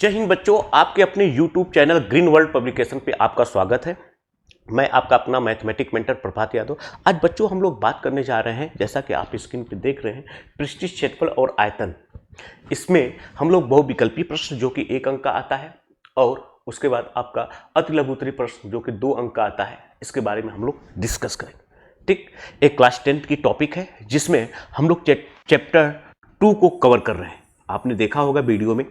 जय हिंद बच्चों, आपके अपने YouTube channel green world publication पे आपका स्वागत है। मैं आपका अपना मैथमेटिक मेंटर प्रभात यादव। आज बच्चों हम लोग बात करने जा रहे हैं, जैसा कि आप स्क्रीन पे देख रहे हैं, पृष्ठीय क्षेत्रफल और आयतन। इसमें हम लोग बहुविकल्पी प्रश्न जो कि 1 अंक का आता है और उसके बाद आपका अति लघुत्तरीय प्रश्न जो कि 2 अंक का आता है, इसके बारे में हम लोग डिस्कस करेंगे। ठीक, एक क्लास 10th की टॉपिक है जिसमें हम लोग चैप्टर 2 को कवर कर रहे हैं। आपने देखा होगा वीडियो में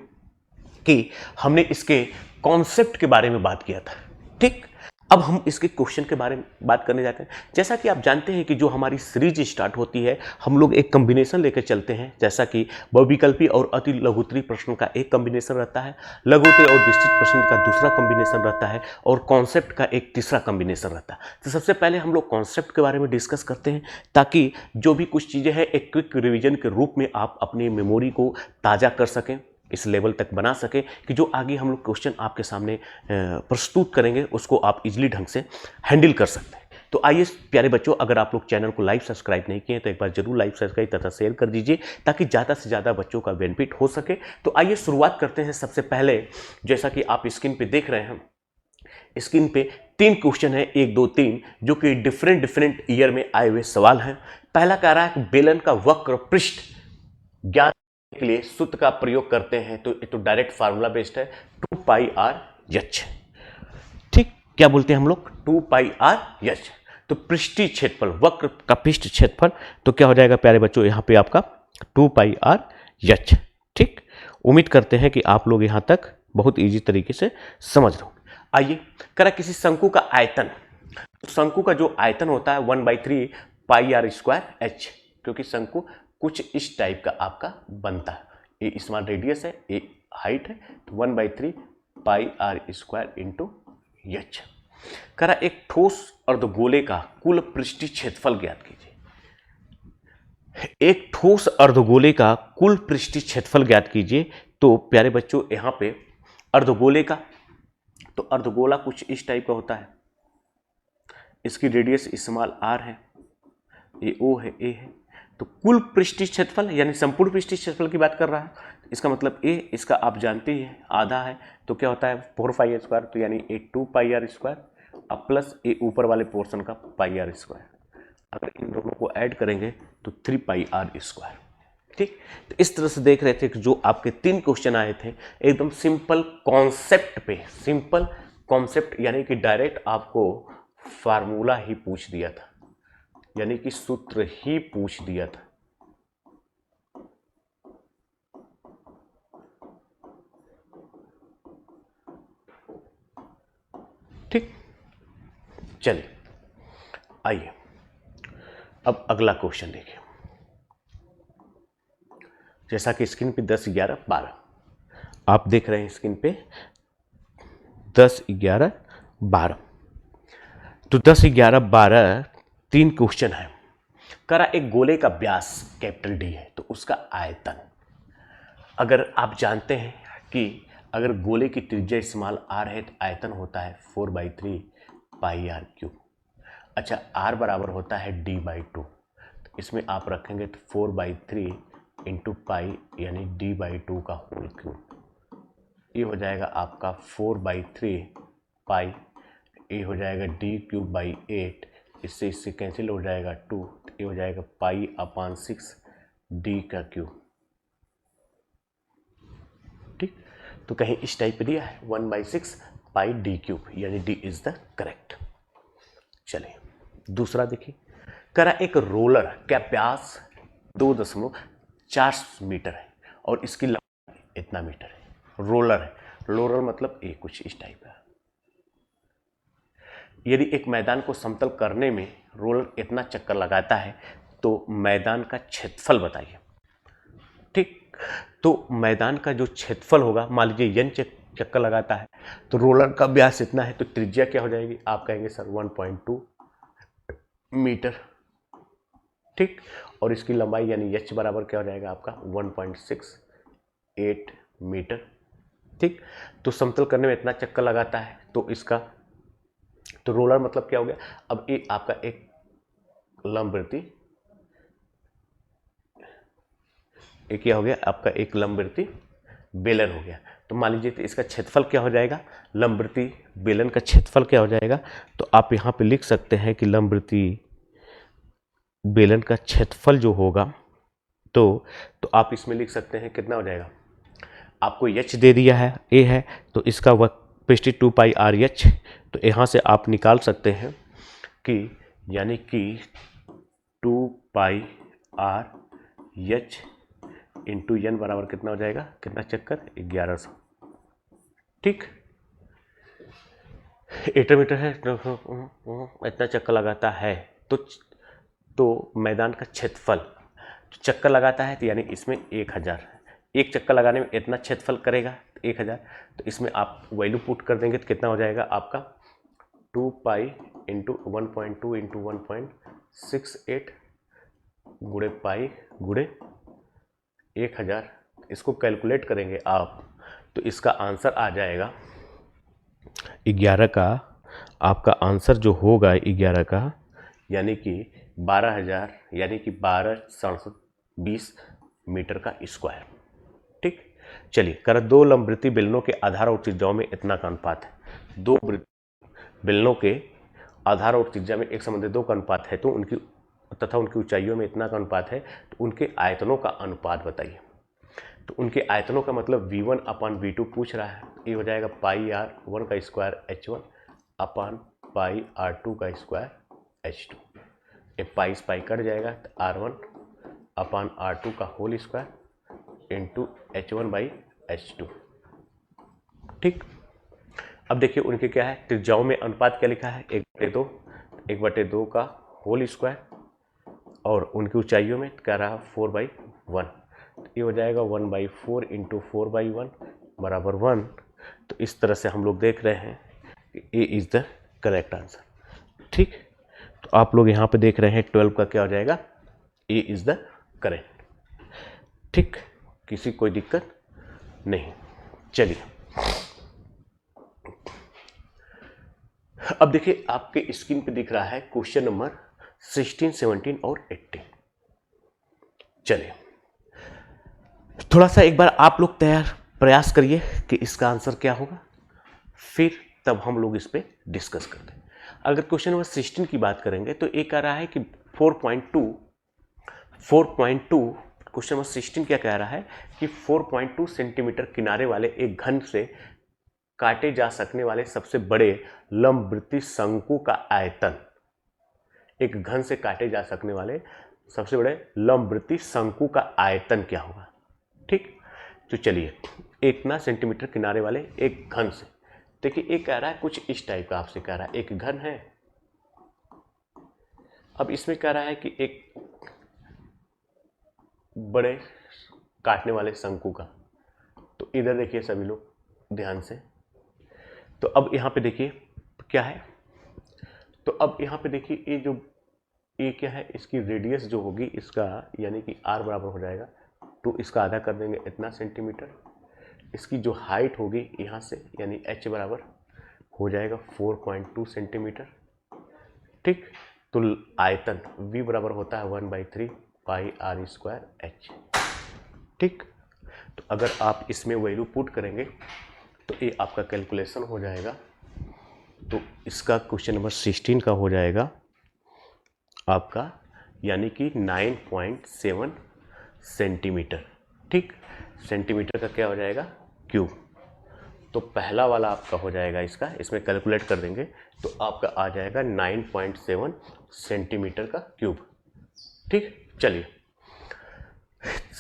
कि हमने इसके कॉन्सेप्ट के बारे में बात किया था। ठीक, अब हम इसके क्वेश्चन के बारे में बात करने जाते हैं। जैसा कि आप जानते हैं कि जो हमारी सीरीज स्टार्ट होती है, हम लोग एक कॉम्बिनेशन लेकर चलते हैं। जैसा कि बहुविकल्पी और अति लघुत्तरीय प्रश्न का एक कॉम्बिनेशन रहता है, लघुत्तरीय और विस्तृत प्रश्न का दूसरा कॉम्बिनेशन रहता है और कॉन्सेप्ट का एक तीसरा कॉम्बिनेशन रहता है। तो सबसे पहले हम लोग कॉन्सेप्ट के बारे में डिस्कस करते हैं, ताकि जो भी कुछ चीज़ें हैं एक क्विक रिविजन के रूप में आप अपनी मेमोरी को ताज़ा कर सकें, इस लेवल तक बना सके कि जो आगे हम लोग क्वेश्चन आपके सामने प्रस्तुत करेंगे उसको आप इजीली ढंग से हैंडल कर सकते हैं। तो आइए प्यारे बच्चों, अगर आप लोग चैनल को लाइव सब्सक्राइब नहीं किए तो एक बार जरूर लाइव सब्सक्राइब तथा शेयर कर दीजिए, ताकि ज़्यादा से ज़्यादा बच्चों का बेनिफिट हो सके। तो आइए शुरुआत करते हैं। सबसे पहले जैसा कि आप स्क्रीन पे देख रहे हैं, स्क्रीन पे 3 क्वेश्चन है, 1 2 3, जो कि डिफरेंट ईयर में आए हुए सवाल हैं। पहला कह रहा है बेलन का वक्र पृष्ठ ज्ञात के लिए सूत्र का प्रयोग करते हैं। तो डायरेक्ट फार्मूला बेस्ड है, 2 पाई आर एच। ठीक, क्या बोलते हैं हम लोग, 2 पाई आर एच। तो पृष्ठीय क्षेत्रफल, वक्र का पृष्ठ क्षेत्रफल, तो क्या हो जाएगा प्यारे बच्चों यहां पे आपका 2 पाई आर एच। ठीक, उम्मीद करते हैं कि आप लोग यहां तक बहुत इजी तरीके से समझ रहे हो। आइए, करा किसी शंकु का आयतन। तो शंकु का जो आयतन होता है 1/3 पाई आर स्क्वायर एच, क्योंकि शंकु कुछ इस टाइप का आपका बनता है। ये स्मॉल रेडियस है, ये हाइट है, तो 1/3 पाई आर स्क्वायर इंटू एच। करा एक ठोस अर्धगोले का कुल पृष्ठीय क्षेत्रफल ज्ञात कीजिए। एक ठोस अर्धगोले का कुल पृष्ठीय क्षेत्रफल ज्ञात कीजिए। तो प्यारे बच्चों यहां पे अर्धगोले का, तो अर्धगोला कुछ इस टाइप का होता है, इसकी रेडियस स्मॉल आर है, ये ओ है, ए है। तो कुल पृष्ठीय क्षेत्रफल यानी संपूर्ण पृष्ठीय क्षेत्रफल की बात कर रहा है, इसका मतलब ए, इसका आप जानते ही हैं आधा है, तो क्या होता है 4 पाई आर स्क्वायर, तो यानी ए 2 पाई आर स्क्वायर अब प्लस ए ऊपर वाले पोर्शन का पाई आर स्क्वायर। अगर इन दोनों को ऐड करेंगे तो 3 पाई आर स्क्वायर। ठीक, तो इस तरह से देख रहे थे कि जो आपके 3 क्वेश्चन आए थे एकदम सिंपल कॉन्सेप्ट पे, सिंपल कॉन्सेप्ट यानी कि डायरेक्ट आपको फार्मूला ही पूछ दिया था, यानी कि सूत्र ही पूछ दिया था। ठीक, चलिए आइए अब अगला क्वेश्चन देखिए। जैसा कि स्क्रीन पे 10 11 12 आप देख रहे हैं, स्क्रीन पे 10 11 12, तो 10 11 12 3 क्वेश्चन है। करा एक गोले का व्यास कैपिटल डी है, तो उसका आयतन। अगर आप जानते हैं कि अगर गोले की त्रिज्या स्मॉल आर है तो आयतन होता है 4/3 पाई आर क्यूब। अच्छा, आर बराबर होता है d/2, तो इसमें आप रखेंगे तो 4/3 इंटू पाई यानी d/2 का होल क्यूब। ये हो जाएगा आपका 4/3 पाई, ये हो जाएगा d³/8, इससे कैंसिल हो जाएगा 2, तो ये हो जाएगा पाई/6 d का क्यूब। ठीक, तो कहीं इस टाइप पे दिया है 1/6 पाई d³ यानी d इज द करेक्ट। चलिए दूसरा देखिए। करा एक रोलर का व्यास 2.4 मीटर है और इसकी लंबाई इतना मीटर है। रोलर है, रोलर मतलब ये कुछ इस टाइप का। यदि एक मैदान को समतल करने में रोलर इतना चक्कर लगाता है तो मैदान का क्षेत्रफल बताइए। ठीक, तो मैदान का जो क्षेत्रफल होगा, मान लीजिए n चक्कर लगाता है तो रोलर का व्यास इतना है, तो त्रिज्या क्या हो जाएगी, आप कहेंगे सर 1.2 मीटर। ठीक, और इसकी लंबाई यानी h बराबर क्या हो जाएगा आपका 1.68 मीटर। ठीक, तो समतल करने में इतना चक्कर लगाता है तो इसका, तो रोलर मतलब क्या हो गया, अब ये आपका एक लंबवृत्ति, ये क्या हो गया आपका एक लंबवृत्ति बेलन हो गया। तो तो मान लीजिए तो इसका क्षेत्रफल क्या हो जाएगा, लंबवृत्तीय बेलन का क्षेत्रफल क्या हो जाएगा, तो आप यहाँ पे लिख सकते हैं कि लंबवृत्तीय बेलन का क्षेत्रफल जो होगा तो आप इसमें लिख सकते हैं कितना हो जाएगा, आपको एच दे दिया है, ए है, तो इसका वक्र 2 पाई आर एच, तो यहाँ से आप निकाल सकते हैं कि यानी कि 2 पाई आर एच इंटू एन बराबर कितना हो जाएगा, कितना चक्कर, 1100। ठीक, 8 मीटर है, इतना चक्कर लगाता है तो मैदान का क्षेत्रफल चक्कर लगाता है, तो यानी इसमें 1000, एक चक्कर लगाने में इतना क्षेत्रफल करेगा 1000, तो इसमें आप वैल्यू पुट कर देंगे तो कितना हो जाएगा आपका 2 पाई इंटू 1.2 इंटू 1.68 गुणे पाई गुणे 1000, इसको कैलकुलेट करेंगे आप तो इसका आंसर आ जाएगा 11 का, आपका आंसर जो होगा 11 का यानी कि 12,000 यानी कि 12,720 मीटर का स्क्वायर। ठीक, चलिए कर दो लंबवृत्तीय बेलनों के आधार और त्रिज्याओं में इतना का अनुपात है, दो बेलनों के आधार और त्रिज्या में एक संबंधित 2 का अनुपात है तो उनकी तथा उनकी ऊंचाइयों में इतना का अनुपात है, तो उनके आयतनों का अनुपात बताइए। तो उनके आयतनों का मतलब V1/V2 पूछ रहा है, ये हो जाएगा पाई R1 का स्क्वायर H1 अपान पाई R2 का स्क्वायर H2, ये पाई से पाई कट जाएगा तो R1 अपान R2 का होल स्क्वायर इंटू H1/H2। ठीक, अब देखिए उनके क्या है, त्रिज्याओं में अनुपात क्या लिखा है, 1/2 का होल स्क्वायर, और उनकी ऊंचाइयों में क्या रहा 4/1, तो ये हो जाएगा 1/4 इंटू 4/1 बराबर 1। तो इस तरह से हम लोग देख रहे हैं कि ए इज द करेक्ट आंसर। ठीक, तो आप लोग यहाँ पे देख रहे हैं 12 का क्या हो जाएगा, ए इज द करेक्ट। ठीक, किसी कोई दिक्कत नहीं। चलिए अब देखिए आपके स्क्रीन पे दिख रहा है क्वेश्चन नंबर 16, 17 और 18। चलिए थोड़ा सा एक बार आप लोग प्रयास करिए कि इसका आंसर क्या होगा, फिर तब हम लोग इस पे डिस्कस करते हैं। अगर क्वेश्चन नंबर 16 की बात करेंगे तो एक कह रहा है कि 4.2 क्वेश्चन नंबर 16 क्या कह रहा है कि 4.2 सेंटीमीटर किनारे वाले एक घन से काटे जा सकने वाले सबसे बड़े लंबवृत्तीय शंकु का आयतन, एक घन से काटे जा सकने वाले सबसे बड़े लंबवृत्तीय शंकु का आयतन क्या होगा। ठीक, तो चलिए इतना सेंटीमीटर किनारे वाले एक घन से, देखिए एक कह रहा है कुछ इस टाइप का, आपसे कह रहा है एक घन है, अब इसमें कह रहा है कि एक बड़े काटने वाले शंकु का, तो इधर देखिए सभी लोग ध्यान से, तो अब यहाँ पे देखिए क्या है, तो अब यहाँ पे देखिए ये क्या है, इसकी रेडियस जो होगी इसका यानी कि r बराबर हो जाएगा, तो इसका आधा कर देंगे इतना सेंटीमीटर, इसकी जो हाइट होगी यहाँ से यानी h बराबर हो जाएगा 4.2 सेंटीमीटर। ठीक, तो आयतन v बराबर होता है 1/3 पाई r स्क्वायर h। ठीक, तो अगर आप इसमें वैल्यू पुट करेंगे तो ये आपका कैलकुलेशन हो जाएगा, तो इसका क्वेश्चन नंबर 16 का हो जाएगा आपका यानी कि 9.7 सेंटीमीटर। ठीक, सेंटीमीटर का क्या हो जाएगा क्यूब, तो पहला वाला आपका हो जाएगा इसका, इसमें कैलकुलेट कर देंगे तो आपका आ जाएगा 9.7 सेंटीमीटर का क्यूब। ठीक, चलिए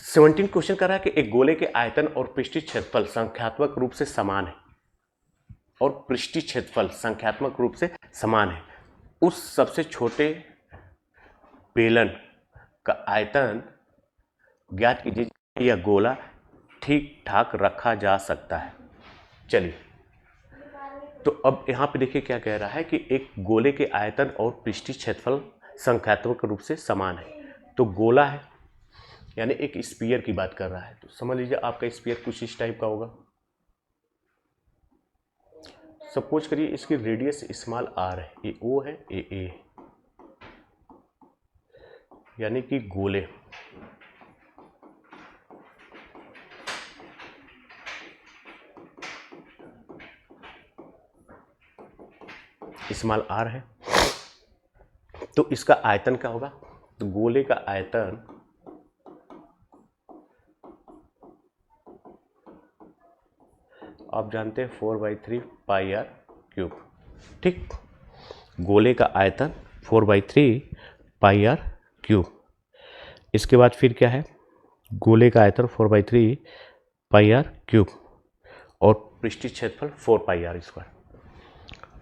17 क्वेश्चन कर रहा है कि एक गोले के आयतन और पृष्ठीय क्षेत्रफल संख्यात्मक रूप से समान है, और पृष्ठीय क्षेत्रफल संख्यात्मक रूप से समान है, उस सबसे छोटे बेलन का आयतन ज्ञात कीजिए, यह गोला ठीक ठाक रखा जा सकता है। चलिए तो अब यहाँ पे देखिए क्या कह रहा है कि एक गोले के आयतन और पृष्ठीय क्षेत्रफल संख्यात्मक रूप से समान है, तो गोला है यानी एक स्फीयर की बात कर रहा है, तो समझ लीजिए आपका स्फीयर कुछ इस टाइप का होगा। सपोज करिए इसकी रेडियस स्मॉल r है, ये O है, ये A है, यानी कि गोले स्मॉल आर है। तो इसका आयतन क्या होगा, तो गोले का आयतन आप जानते हैं 4/3 पाई आर क्यूब। ठीक, गोले का आयतन 4/3 पाई आर क्यूब। इसके बाद फिर क्या है, गोले का आयतन 4/3 पाई आर क्यूब और पृष्ठीय क्षेत्रफल 4 पाई आर स्क्वायर।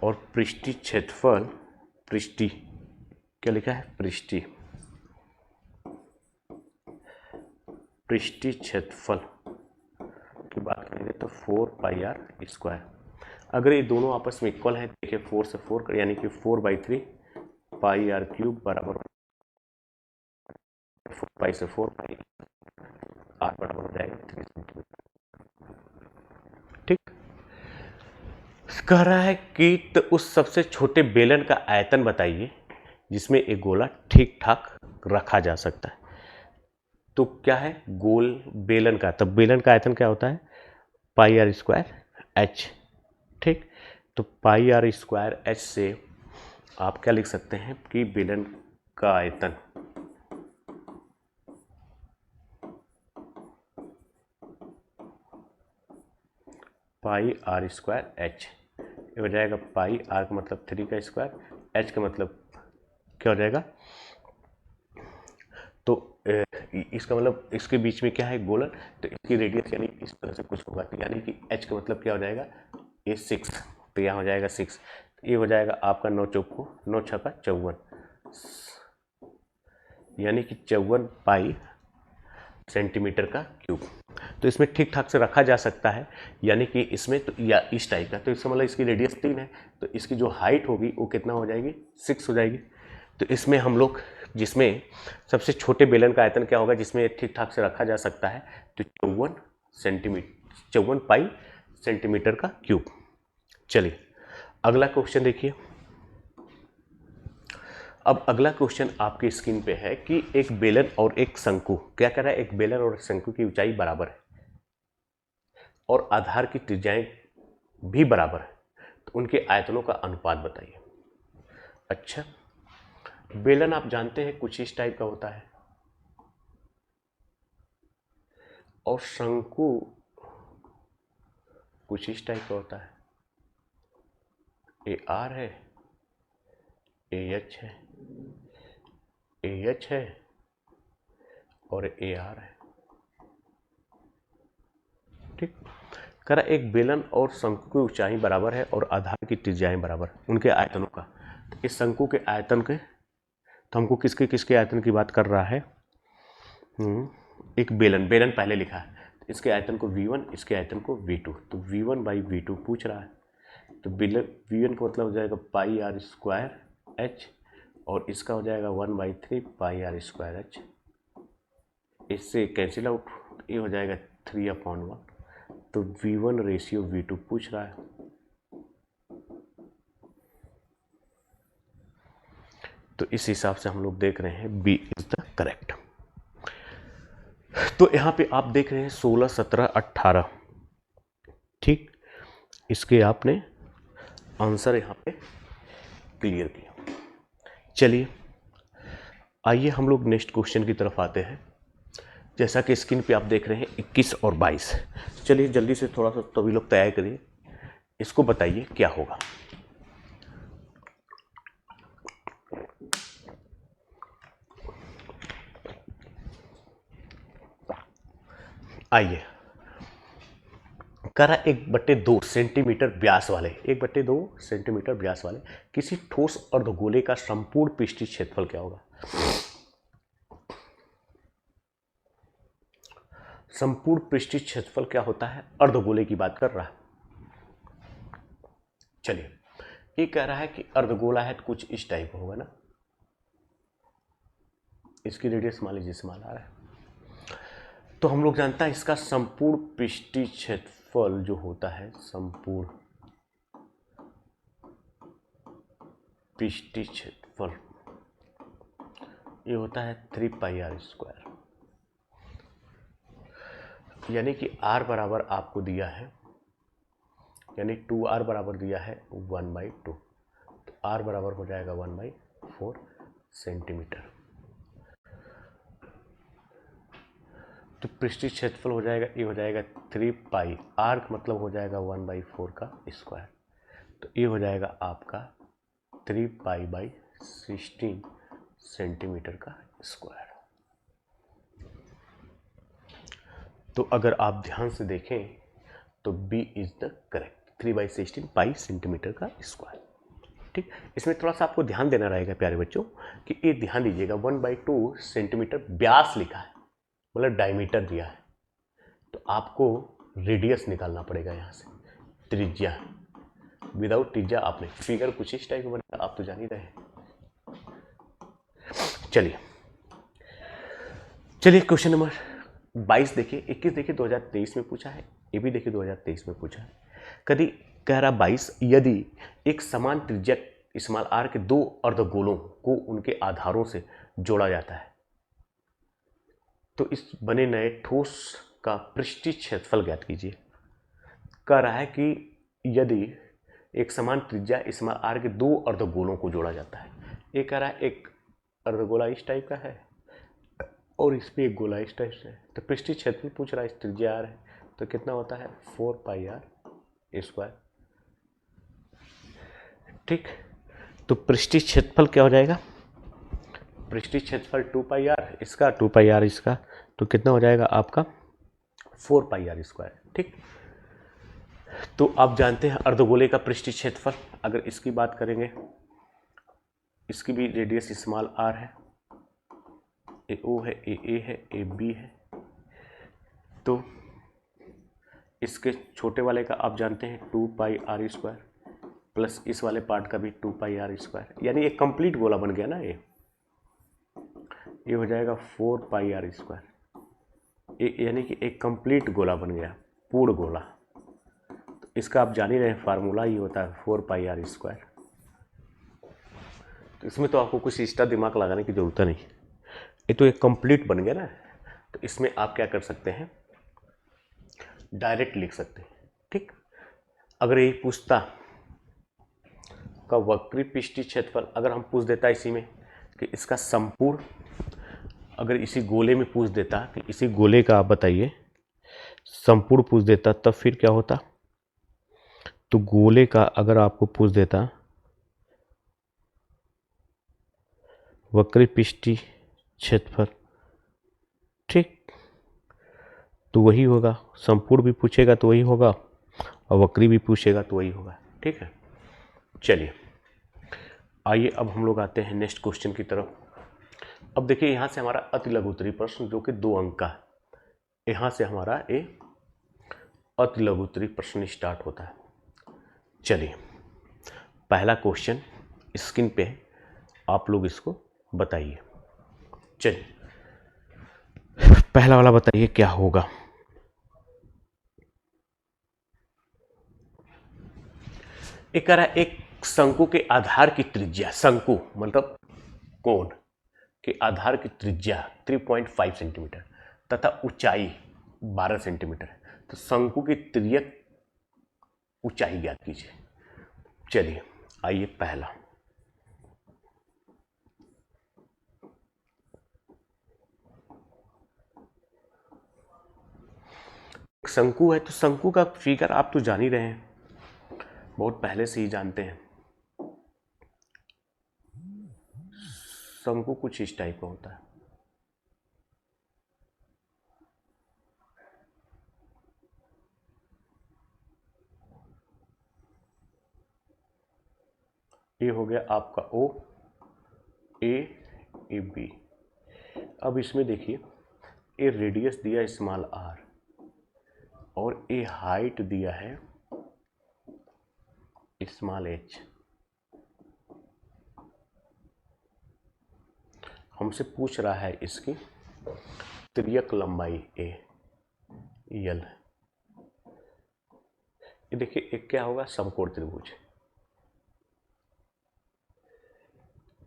और पृष्ठीय क्षेत्रफल, पृष्ठीय क्या लिखा है, पृष्ठीय क्षेत्रफल की बात करेंगे तो 4 पाई आर स्क्वायर। अगर ये दोनों आपस में इक्वल है, देखिए 4 से 4 यानी कि 4/3 पाई आर क्यूब बराबर 4 पाई से 4 पाई आर बराबर हो जाएगा 3 सेंटीमीटर। ठीक, कह रहा है कि तो उस सबसे छोटे बेलन का आयतन बताइए जिसमें एक गोला ठीक ठाक रखा जा सकता है। तो क्या है, गोल बेलन का, तब बेलन का आयतन क्या होता है, पाई आर स्क्वायर एच। ठीक, तो पाई आर स्क्वायर एच से आप क्या लिख सकते हैं कि बेलन का आयतन पाई आर स्क्वायर एच हो जाएगा। पाई आर का मतलब 3 का स्क्वायर, एच का मतलब क्या हो जाएगा, तो इसका मतलब इसके बीच में क्या है, गोलन, तो इसकी रेडियस यानी इस तरह से कुछ होगा, तो यानी कि एच का मतलब क्या हो जाएगा, ये 6, तो यहाँ हो जाएगा 6, ये हो जाएगा आपका 9 चौको 9 छक्का 54, यानी कि 54 पाई सेंटीमीटर का क्यूब। तो इसमें ठीक ठाक से रखा जा सकता है, यानी कि इसमें तो या इस टाइप का, तो इसका मतलब इसकी रेडियस 3 है, तो इसकी जो हाइट होगी वो कितना हो जाएगी, 6 हो जाएगी। तो इसमें हम लोग, जिसमें सबसे छोटे बेलन का आयतन क्या होगा जिसमें ठीक ठाक से रखा जा सकता है, तो 54 पाई सेंटीमीटर का क्यूब। चलिए अगला क्वेश्चन देखिए। अब अगला क्वेश्चन आपकी स्क्रीन पे है कि एक बेलन और एक शंकु, क्या कह रहा है, एक बेलन और एक शंकु की ऊंचाई बराबर है और आधार की त्रिज्याएं भी बराबर है, तो उनके आयतनों का अनुपात बताइए। अच्छा, बेलन आप जानते हैं कुछ इस टाइप का होता है और शंकु कुछ इस टाइप का होता है। ए आर है, ए एच है, ए एच है और ए आर है। ठीक, करा एक बेलन और शंकु की ऊंचाई बराबर है और आधार की त्रिज्याएं बराबर, उनके आयतनों का। तो इस शंकु के आयतन के, तो हमको किसके किसके आयतन की बात कर रहा है, एक बेलन, बेलन पहले लिखा है, तो इसके आयतन को V1, इसके आयतन को V2, तो V1/V2 पूछ रहा है। तो बेलन V1 का मतलब हो जाएगा पाई आर स्क्वायर एच और इसका हो जाएगा 1/3 पाई आर स्क्वायर एच। इससे कैंसिल आउट, ये हो जाएगा 3/1। तो V1/V2 पूछ रहा है। तो इस हिसाब से हम लोग देख रहे हैं बी इज द करेक्ट। तो यहाँ पे आप देख रहे हैं 16, 17, 18। ठीक, इसके आपने आंसर यहाँ पे क्लियर किया। चलिए आइए हम लोग नेक्स्ट क्वेश्चन की तरफ आते हैं। जैसा कि स्क्रीन पे आप देख रहे हैं 21 और 22। चलिए जल्दी से थोड़ा सा सभी लोग तैयार करिए, इसको बताइए क्या होगा। आइए, करा 1/2 सेंटीमीटर व्यास वाले, 1/2 सेंटीमीटर व्यास वाले किसी ठोस अर्धगोले का संपूर्ण पृष्ठीय क्षेत्रफल क्या होगा। संपूर्ण पृष्ठीय क्षेत्रफल क्या होता है, अर्धगोले की बात कर रहा है। चलिए, ये कह रहा है कि अर्धगोला है तो कुछ इस टाइप होगा ना, इसकी रेडियस मान लीजिए स्मॉल आ रहा है। तो हम लोग जानता है इसका संपूर्ण पृष्ठीय क्षेत्रफल जो होता है, संपूर्ण पृष्ठीय क्षेत्रफल ये होता है 3 पाई आर स्क्वायर, यानी कि r बराबर आपको दिया है, यानी 2r बराबर दिया है 1/2। तो r बराबर हो जाएगा 1/4 सेंटीमीटर। तो पृष्ठीय क्षेत्रफल हो जाएगा, ये हो जाएगा 3 पाई, r का मतलब हो जाएगा 1/4 का स्क्वायर, तो ये हो जाएगा आपका 3 पाई बाई 16 सेंटीमीटर का स्क्वायर। तो अगर आप ध्यान से देखें तो B is the correct, 3/16 pi centimetre का स्क्वायर। ठीक, इसमें थोड़ा सा आपको ध्यान देना रहेगा प्यारे बच्चों कि ये ध्यान दीजिएगा 1/2 सेंटीमीटर व्यास लिखा है, मतलब डायमीटर दिया है, तो आपको रेडियस निकालना पड़ेगा यहाँ से, त्रिज्या। विदाउट त्रिज्या आपने फिगर कुछ इस टाइप का बनेगा, आप तो जान ही रहे हैं। चलिए क्वेश्चन नंबर 22 देखिए, 21 देखिए 2023 में पूछा है, ये भी देखिए 2023 में पूछा है। कभी कह रहा 22, यदि एक समान त्रिज्या स्मॉल आर के दो अर्धगोलों को उनके आधारों से जोड़ा जाता है तो इस बने नए ठोस का पृष्ठीय क्षेत्रफल ज्ञात कीजिए। कह रहा है कि यदि एक समान त्रिज्या स्मॉल आर के दो अर्धगोलों को जोड़ा जाता है, ये कह रहा है एक अर्धगोला इस टाइप का है और इस पे एक गोला इस टाइप से है, तो पृष्ठीय क्षेत्रफल पूछ रहा है, इस त्रिज्या आर है तो कितना होता है 4 पाई आर स्क्वायर। ठीक, तो पृष्ठीय क्षेत्रफल क्या हो जाएगा, पृष्ठीय क्षेत्रफल 2 पाई आर इसका, 2 पाई आर इसका, तो कितना हो जाएगा आपका 4 पाई आर स्क्वायर। ठीक, तो आप जानते हैं अर्धगोले का पृष्ठीय क्षेत्रफल, अगर इसकी बात करेंगे, इसकी भी रेडियस स्मॉल आर है, ए ओ है, ए है, ए बी है, तो इसके छोटे वाले का आप जानते हैं 2 पाई आर स्क्वायर प्लस इस वाले पार्ट का भी 2 पाई आर स्क्वायर, यानी एक कंप्लीट गोला बन गया ना, ये हो जाएगा 4 पाई आर स्क्वायर, यानी कि एक कंप्लीट गोला बन गया, पूर्ण गोला। तो इसका आप जान ही रहे हैं फार्मूला ही होता है 4 पाई आर स्क्वायर। तो इसमें तो आपको कुछ एक्स्ट्रा दिमाग लगाने की जरूरत नहीं, ये तो एक कंप्लीट बन गया ना। तो इसमें आप क्या कर सकते हैं, डायरेक्ट लिख सकते हैं। ठीक, अगर यही पूछता का वक्री पृष्ठीय क्षेत्रफल, अगर हम पूछ देता इसी में कि इसका संपूर्ण, अगर इसी गोले में पूछ देता कि इसी गोले का आप बताइए संपूर्ण पूछ देता, तब फिर क्या होता, तो गोले का अगर आपको पूछ देता वक्री पृष्ठीय क्षेत्रफल, ठीक, तो वही होगा, संपूर्ण भी पूछेगा तो वही होगा और वक्री भी पूछेगा तो वही होगा। ठीक है, चलिए आइए अब हम लोग आते हैं नेक्स्ट क्वेश्चन की तरफ। अब देखिए यहाँ से हमारा अति लघु उत्तरीय प्रश्न जो कि 2 अंक का है, यहाँ से हमारा ये अति लघु उत्तरीय प्रश्न स्टार्ट होता है। चलिए पहला क्वेश्चन स्क्रीन पे है, आप लोग इसको बताइए। चलिए पहला वाला बताइए क्या होगा। एक कह रहा है एक शंकु के आधार की त्रिज्या, शंकु मतलब कोण के आधार की त्रिज्या 3.5 सेंटीमीटर तथा ऊंचाई 12 सेंटीमीटर है, तो शंकु की तिर्यक ऊंचाई ज्ञात कीजिए। चलिए आइए पहला, शंकु है तो शंकु का फिगर आप तो जान ही रहे हैं, बहुत पहले से ही जानते हैं। शंकु कुछ इस टाइप का होता है, ये हो गया आपका ओ, ए बी। अब इसमें देखिए ये रेडियस दिया स्मॉल आर और ये हाइट दिया है स्मॉल एच। हमसे पूछ रहा है इसकी तिर्यक लंबाई ए यल। ये देखिए एक क्या होगा समकोण त्रिभुज,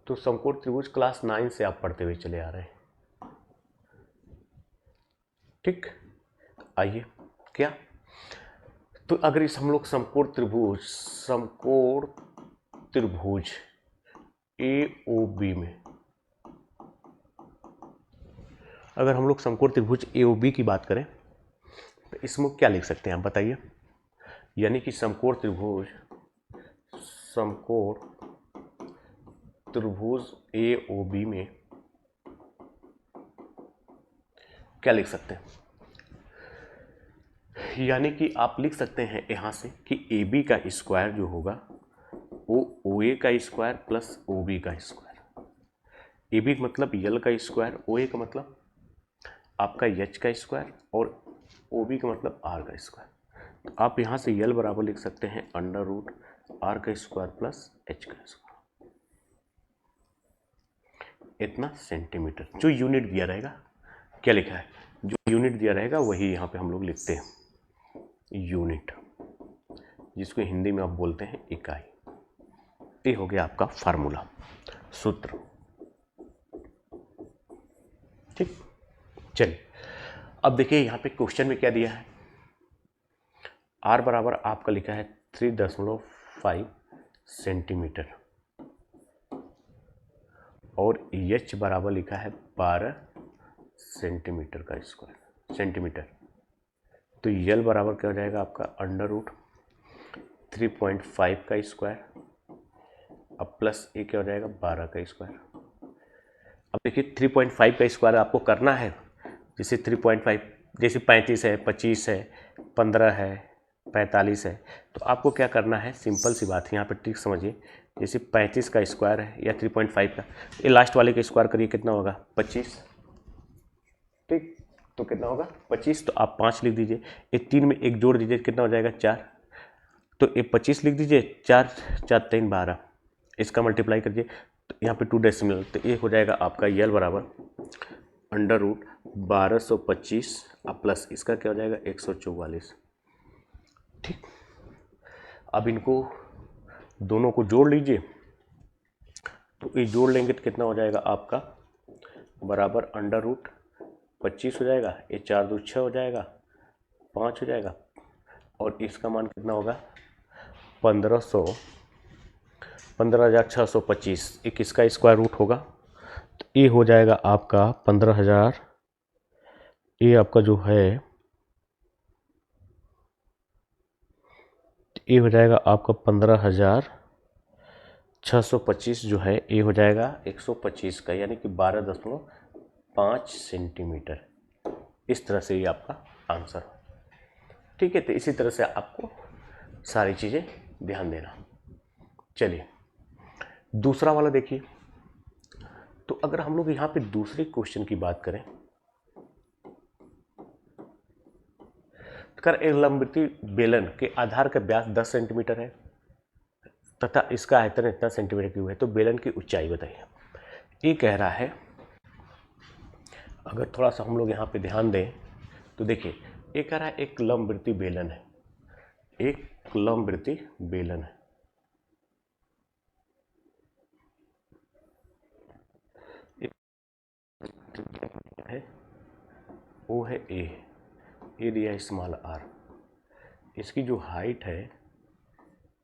तो समकोण त्रिभुज क्लास 9 से आप पढ़ते हुए चले आ रहे हैं। ठीक, आइए क्या, तो अगर इस हम लोग समकोण त्रिभुज AOB में, अगर हम लोग समकोण त्रिभुज AOB की बात करें तो इसमें क्या लिख सकते हैं आप बताइए। यानी कि समकोण त्रिभुज AOB में क्या लिख सकते हैं, यानी कि आप लिख सकते हैं यहां से कि AB का स्क्वायर जो होगा वो OA का स्क्वायर प्लस OB का स्क्वायर। AB का मतलब L का स्क्वायर, OA का मतलब आपका H का स्क्वायर और OB का मतलब R का स्क्वायर। तो आप यहाँ से L बराबर लिख सकते हैं अंडर रूट R का स्क्वायर प्लस H का स्क्वायर, इतना सेंटीमीटर। जो यूनिट दिया रहेगा, क्या लिखा है, जो यूनिट दिया रहेगा वही यहाँ पे हम लोग लिखते हैं, यूनिट, जिसको हिंदी में आप बोलते हैं इकाई। ये हो गया आपका फार्मूला, सूत्र। ठीक, चलिए अब देखिए यहाँ पे क्वेश्चन में क्या दिया है। R बराबर आपका लिखा है 3.5 सेंटीमीटर और H बराबर लिखा है 12 सेंटीमीटर का स्क्वायर, सेंटीमीटर। तो L बराबर क्या हो जाएगा आपका अंडर रूट 3.5 का स्क्वायर अब प्लस ए क्या हो जाएगा 12 का स्क्वायर। अब देखिए 3.5 का स्क्वायर आपको करना है, जैसे 3.5 जैसे 35 है, 25 है, 15 है, 45 है, तो आपको क्या करना है, सिंपल सी बात है यहाँ पर, ट्रिक समझिए। जैसे 35 का स्क्वायर है या 3.5 का, ये लास्ट वाले का स्क्वायर करिए, कितना होगा 25। ठीक, तो कितना होगा 25, तो आप 5 लिख दीजिए, ये 3 में एक जोड़ दीजिए, कितना हो जाएगा 4, तो ये 25 लिख दीजिए, 4 4 3 12, इसका मल्टीप्लाई करिए, तो यहाँ पे 2 डेसिमल, तो ये हो जाएगा आपका L बराबर अंडर रूट 1225 अब प्लस इसका क्या हो जाएगा 144। ठीक, अब इनको दोनों को जोड़ लीजिए, तो ये जोड़ लेंगे तो कितना हो जाएगा आपका बराबर अंडर रूट 25 हो जाएगा, ये 4 2 6 हो जाएगा, 5 हो जाएगा और इसका मान कितना होगा 15,625। ये किसका स्क्वायर रूट होगा, तो ये हो जाएगा आपका 15,000, ये आपका जो है ये हो जाएगा आपका 15,625 जो है ये हो जाएगा 125 का, यानी कि 12.5 सेंटीमीटर। इस तरह से ये आपका आंसर। ठीक है, तो इसी तरह से आपको सारी चीज़ें ध्यान देना। चलिए दूसरा वाला देखिए, तो अगर हम लोग यहाँ पे दूसरे क्वेश्चन की बात करें, कर एक लंबवृत्तीय बेलन के आधार का व्यास 10 सेंटीमीटर है तथा इसका आयतन इतना सेंटीमीटर क्यूब है, तो बेलन की ऊंचाई बताइए। ये कह रहा है, अगर थोड़ा सा हम लोग यहाँ पे ध्यान दें तो देखिए ये कह रहा है एक लंबवृत्तीय बेलन है, एक लंबवृत्तीय बेलन है, वो है ए दिया स्मॉल आर, इसकी जो हाइट है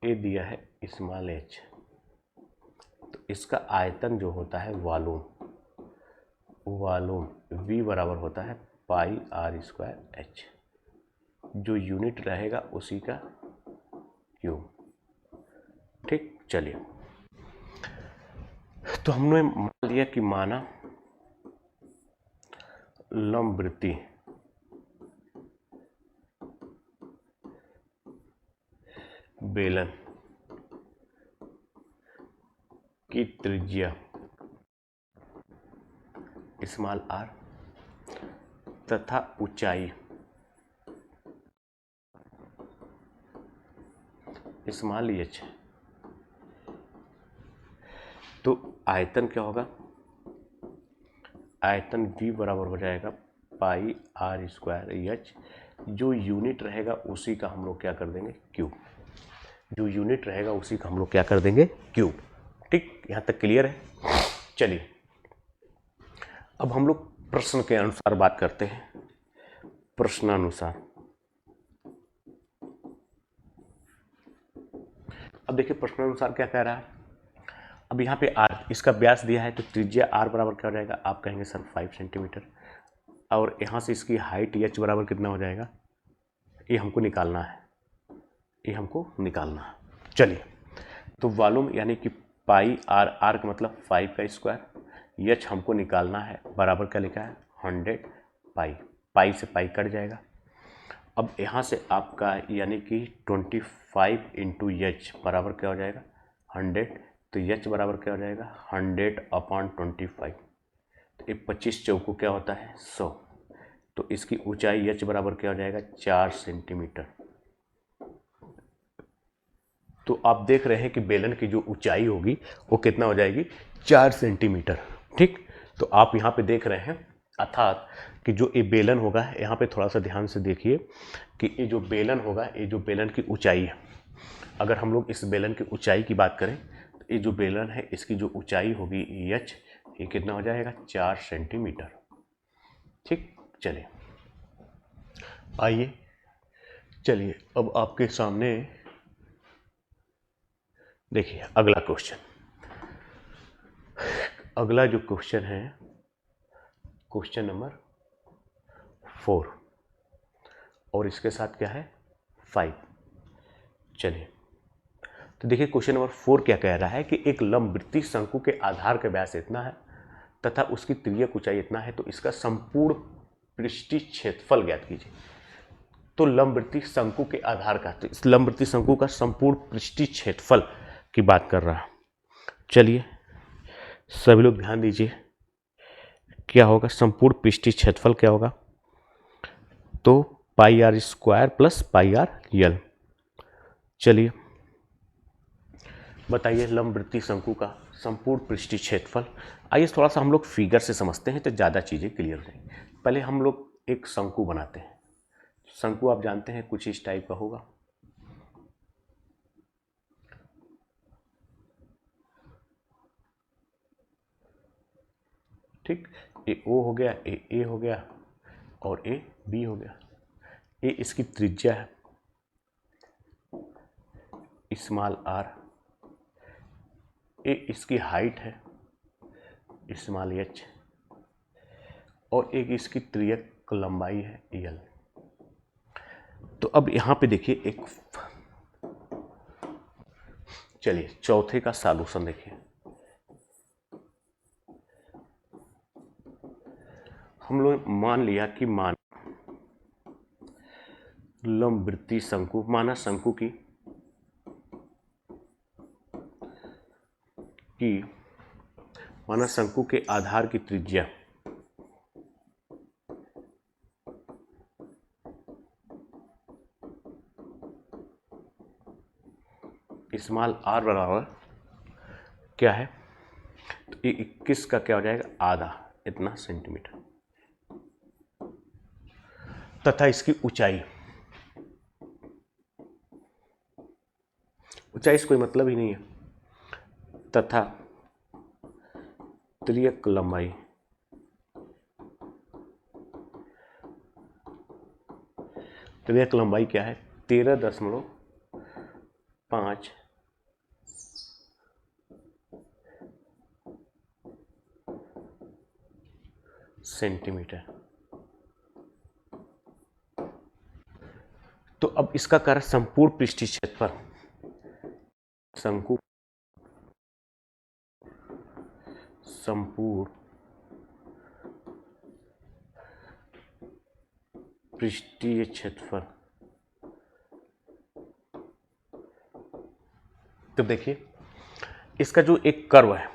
ए दिया है स्मॉल एच, तो इसका आयतन जो होता है वॉल्यूम V बराबर होता है पाई आर स्क्वायर एच, जो यूनिट रहेगा उसी का क्यूब। ठीक, चलिए तो हमने मान लिया कि माना लंबवृत्तीय बेलन की त्रिज्या स्मॉल आर तथा ऊंचाई स्मॉल एच, तो आयतन क्या होगा, आयतन V बराबर हो जाएगा पाई आर स्क्वायर एच, जो यूनिट रहेगा उसी का हम लोग क्या कर देंगे क्यूब, जो यूनिट रहेगा उसी का हम लोग क्या कर देंगे क्यूब। ठीक, यहाँ तक क्लियर है। चलिए अब हम लोग प्रश्न के अनुसार बात करते हैं, प्रश्नानुसार। अब देखिए प्रश्नानुसार क्या कह रहा है, अब यहाँ पे आर, इसका व्यास दिया है तो त्रिज्या आर बराबर क्या हो जाएगा, आप कहेंगे सर 5 सेंटीमीटर। और यहाँ से इसकी हाइट एच बराबर कितना हो जाएगा, ये हमको निकालना है, ये हमको निकालना है। चलिए, तो वॉल्यूम यानी कि पाई आर, आर का मतलब 5 का स्क्वायर, एच हमको निकालना है, बराबर क्या लिखा है 100 पाई, पाई से पाई कट जाएगा। अब यहाँ से आपका यानी कि 25 इंटू एच बराबर क्या हो जाएगा 100, तो एच बराबर क्या हो जाएगा 100/25, तो ये 25 चौको क्या होता है 100, तो इसकी ऊंचाई एच बराबर क्या हो जाएगा 4 सेंटीमीटर। तो आप देख रहे हैं कि बेलन की जो ऊंचाई होगी वो कितना हो जाएगी 4 सेंटीमीटर। ठीक, तो आप यहाँ पे देख रहे हैं, अर्थात कि जो ये बेलन होगा, यहाँ पे थोड़ा सा ध्यान से देखिए कि ये जो बेलन होगा, ये जो बेलन की ऊंचाई है, अगर हम लोग इस बेलन की ऊंचाई की बात करें तो ये जो बेलन है इसकी जो ऊंचाई होगी एच, ये कितना हो जाएगा 4 सेंटीमीटर। ठीक, चलिए आइए, चलिए अब आपके सामने देखिए अगला क्वेश्चन। अगला जो क्वेश्चन है क्वेश्चन नंबर 4, और इसके साथ क्या है 5। चलिए, तो देखिए क्वेश्चन नंबर 4 क्या कह रहा है कि एक लंबवृत्तीय शंकु के आधार का व्यास इतना है तथा उसकी तिर्यक ऊंचाई इतना है, तो इसका संपूर्ण पृष्ठीय क्षेत्रफल ज्ञात कीजिए। तो लंबवृत्तीय शंकु के आधार का, तो इस लंबवृत्तीय शंकु का संपूर्ण पृष्ठीय क्षेत्रफल की बात कर रहा है। चलिए सभी लोग ध्यान दीजिए, क्या होगा संपूर्ण पृष्ठीय क्षेत्रफल क्या होगा, तो pi R square plus pi R L. चलिए बताइए लंबवृत्तीय शंकु का संपूर्ण पृष्ठीय क्षेत्रफल। आइए थोड़ा सा हम लोग फिगर से समझते हैं तो ज़्यादा चीज़ें क्लियर हो जाएंगी। पहले हम लोग एक शंकु बनाते हैं। शंकु आप जानते हैं कुछ इस टाइप का होगा, ठीक, ए ओ हो गया, ए हो गया और ए बी हो गया। ए इसकी त्रिज्या है स्मॉल आर, ए इसकी हाइट है स्मॉल एच, और एक इसकी तिर्यक लंबाई है यल। तो अब यहाँ पे देखिए एक, चलिए चौथे का सॉल्यूशन देखिए। हम लोग मान लिया कि मान लंबवृत्तीय शंकु, माना शंकु की माना शंकु के आधार की त्रिज्या स्मॉल आर बराबर क्या है, तो ये 21 का क्या हो जाएगा आधा इतना सेंटीमीटर, तथा इसकी ऊंचाई, ऊंचाई से कोई मतलब ही नहीं है, तथा तिर्यक लंबाई तिर्यक लंबाई क्या है 13.5 सेंटीमीटर। तो अब इसका कार्य संपूर्ण पृष्ठीय क्षेत्रफल, शंकु संपूर्ण पृष्ठीय क्षेत्रफल। तो देखिए इसका जो एक कर्व है,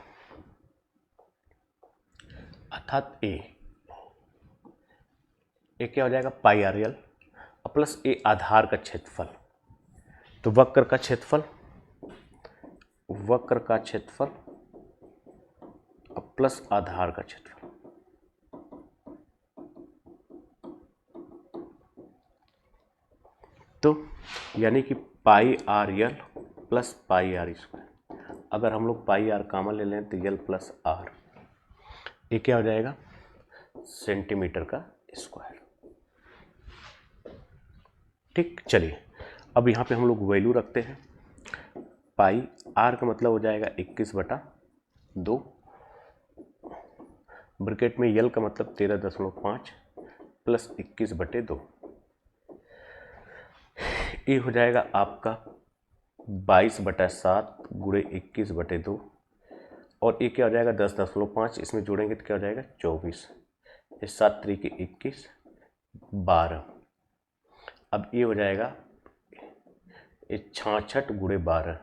अर्थात ए क्या हो जाएगा पाई आर यल प्लस ए आधार का क्षेत्रफल, तो वक्र का क्षेत्रफल प्लस आधार का क्षेत्रफल। तो यानी कि pi R L plus pi R square, अगर हम लोग पाई आर कॉमन ले लें तो यल प्लस आर, ये क्या हो जाएगा सेंटीमीटर का स्क्वायर। ठीक, चलिए अब यहाँ पे हम लोग वैल्यू रखते हैं। पाई आर का मतलब हो जाएगा 21/4, 2, ब्रैकेट में यल का मतलब 13.5 प्लस 21/2, ये हो जाएगा आपका 22/7 गुणे 21/2, और ये क्या हो जाएगा 10.5, इसमें जोड़ेंगे तो क्या हो जाएगा 24, 7 3 21 12। अब ये हो जाएगा 66 गुणे 12,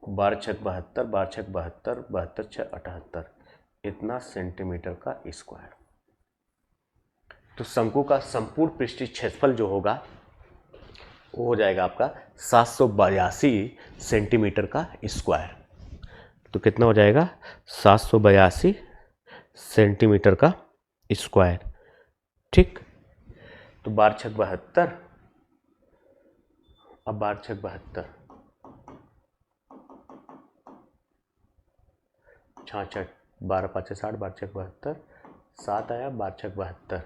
12 6 72, 12 6 72, 72 6 78, इतना सेंटीमीटर का स्क्वायर। तो शंकु का संपूर्ण पृष्ठीय क्षेत्रफल जो होगा वो हो जाएगा आपका 782 सेंटीमीटर का स्क्वायर। तो कितना हो जाएगा 782 सेंटीमीटर का स्क्वायर। ठीक, तो 12 6 72, अब 12 6 72, 66, 12 5 60, 12 6 72, 7 आया, 12 6 72,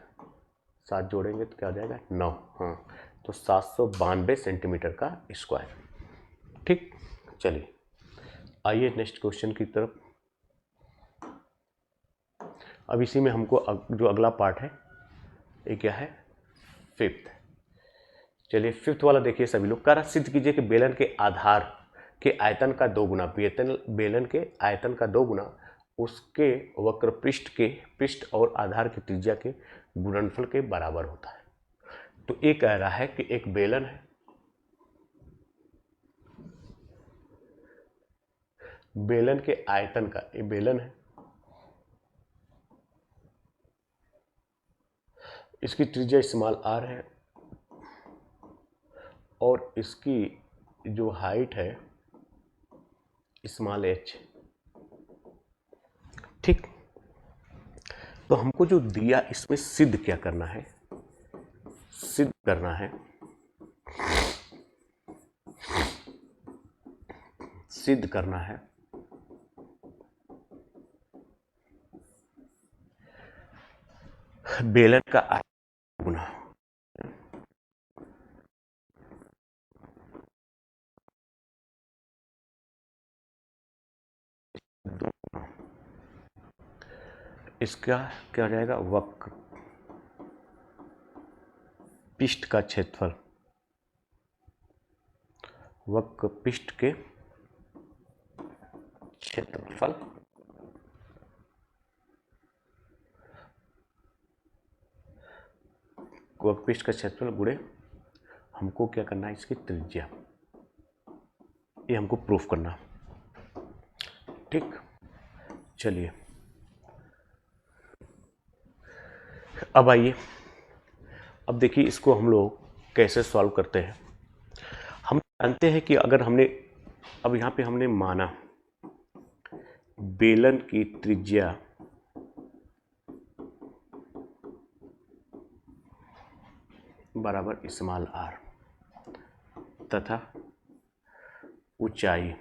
7 जोड़ेंगे तो क्या हो जाएगा 9। हाँ, तो 792 सेंटीमीटर का स्क्वायर। ठीक, चलिए आइए नेक्स्ट क्वेश्चन की तरफ। अब इसी में हमको जो अगला पार्ट है ये क्या है, फिफ्थ। चलिए फिफ्थ वाला देखिए सभी लोग। कह रहा सिद्ध कीजिए कि बेलन के आधार के आयतन का 2 गुना, बेलन के आयतन का 2 गुना उसके वक्र पृष्ठ के पृष्ठ और आधार की त्रिज्या के गुणनफल के बराबर होता है। तो ये कह रहा है कि एक बेलन है, बेलन के आयतन का, ये बेलन है, इसकी त्रिज्या स्मॉल r है और इसकी जो हाइट है स्मॉल h। ठीक, तो हमको जो दिया इसमें सिद्ध क्या करना है, सिद्ध करना है, सिद्ध करना है बेलन का आयतन गुना इसका क्या हो जाएगा वक्र पृष्ठ का क्षेत्रफल, वक्र पृष्ठ के क्षेत्रफल वक्र पृष्ठ का क्षेत्रफल गुणे हमको क्या करना है इसकी त्रिज्या, ये हमको प्रूफ करना। ठीक, चलिए अब आइए, अब देखिए इसको हम लोग कैसे सॉल्व करते हैं। हम जानते हैं कि अगर हमने अब यहाँ पे हमने माना बेलन की त्रिज्या बराबर स्मॉल r तथा ऊंचाई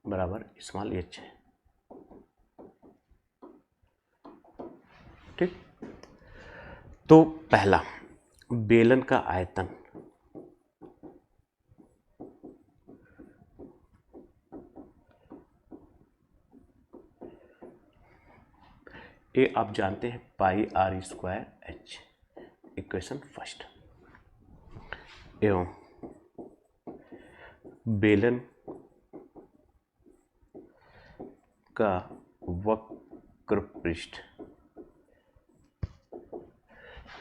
बराबर स्मॉल h है। ठीक, तो पहला बेलन का आयतन, ये आप जानते हैं πr²h, इक्वेशन फर्स्ट, एवं बेलन का वक्र पृष्ठ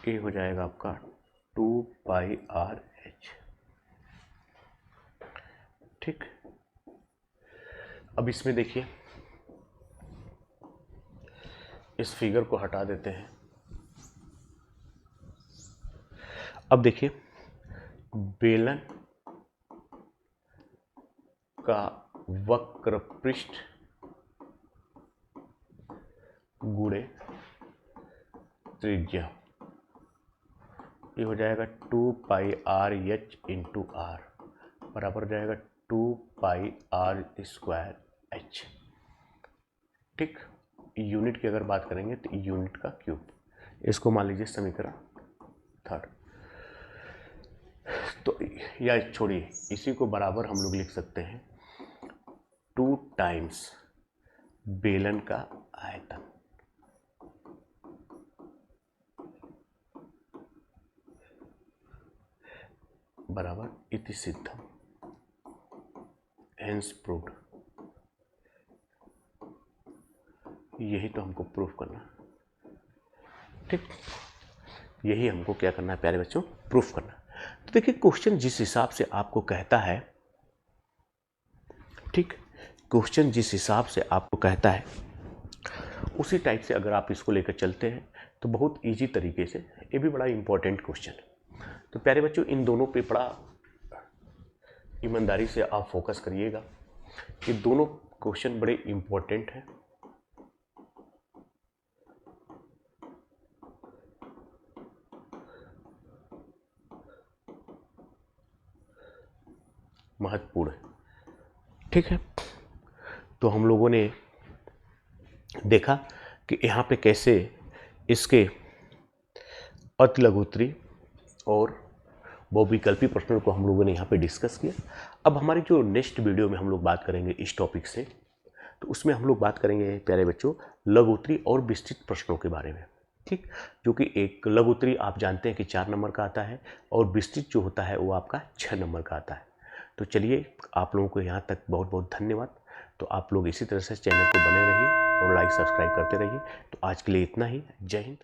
ये हो जाएगा आपका 2πrh। ठीक, अब इसमें देखिए इस फिगर को हटा देते हैं। अब देखिए बेलन का वक्र पृष्ठ गुणे त्रिज्या ये हो जाएगा 2πrh इंटू r बराबर हो जाएगा 2πr²h। ठीक, यूनिट की अगर बात करेंगे तो यूनिट का क्यूब, इसको मान लीजिए समीकरण थर्ड। तो या छोड़िए, इसी को बराबर हम लोग लिख सकते हैं 2 टाइम्स बेलन का आयतन। बराबर इति सिद्धम, हेंस प्रूव्ड। यही तो हमको प्रूफ करना, ठीक, यही हमको क्या करना है प्यारे बच्चों, प्रूफ करना। तो देखिए क्वेश्चन जिस हिसाब से आपको कहता है, ठीक, क्वेश्चन जिस हिसाब से आपको कहता है उसी टाइप से अगर आप इसको लेकर चलते हैं तो बहुत इजी तरीके से, ये भी बड़ा इंपॉर्टेंट क्वेश्चन है। तो प्यारे बच्चों इन दोनों पे बड़ा ईमानदारी से आप फोकस करिएगा, ये दोनों क्वेश्चन बड़े इंपॉर्टेंट हैं। महत्वपूर्ण है, ठीक है। तो हम लोगों ने देखा कि यहाँ पे कैसे इसके अति लघुत्तरी और बहुविकल्पी प्रश्नों को हम लोगों ने यहाँ पे डिस्कस किया। अब हमारी जो नेक्स्ट वीडियो में हम लोग बात करेंगे इस टॉपिक से, तो उसमें हम लोग बात करेंगे प्यारे बच्चों लघुत्तरी और विस्तृत प्रश्नों के बारे में, ठीक, जो कि एक लघुत्तरी आप जानते हैं कि 4 नंबर का आता है और विस्तृत जो होता है वो आपका 6 नंबर का आता है। तो चलिए आप लोगों को यहाँ तक बहुत बहुत धन्यवाद। तो आप लोग इसी तरह से चैनल को बने रहिए और लाइक सब्सक्राइब करते रहिए। तो आज के लिए इतना ही, जय हिंद।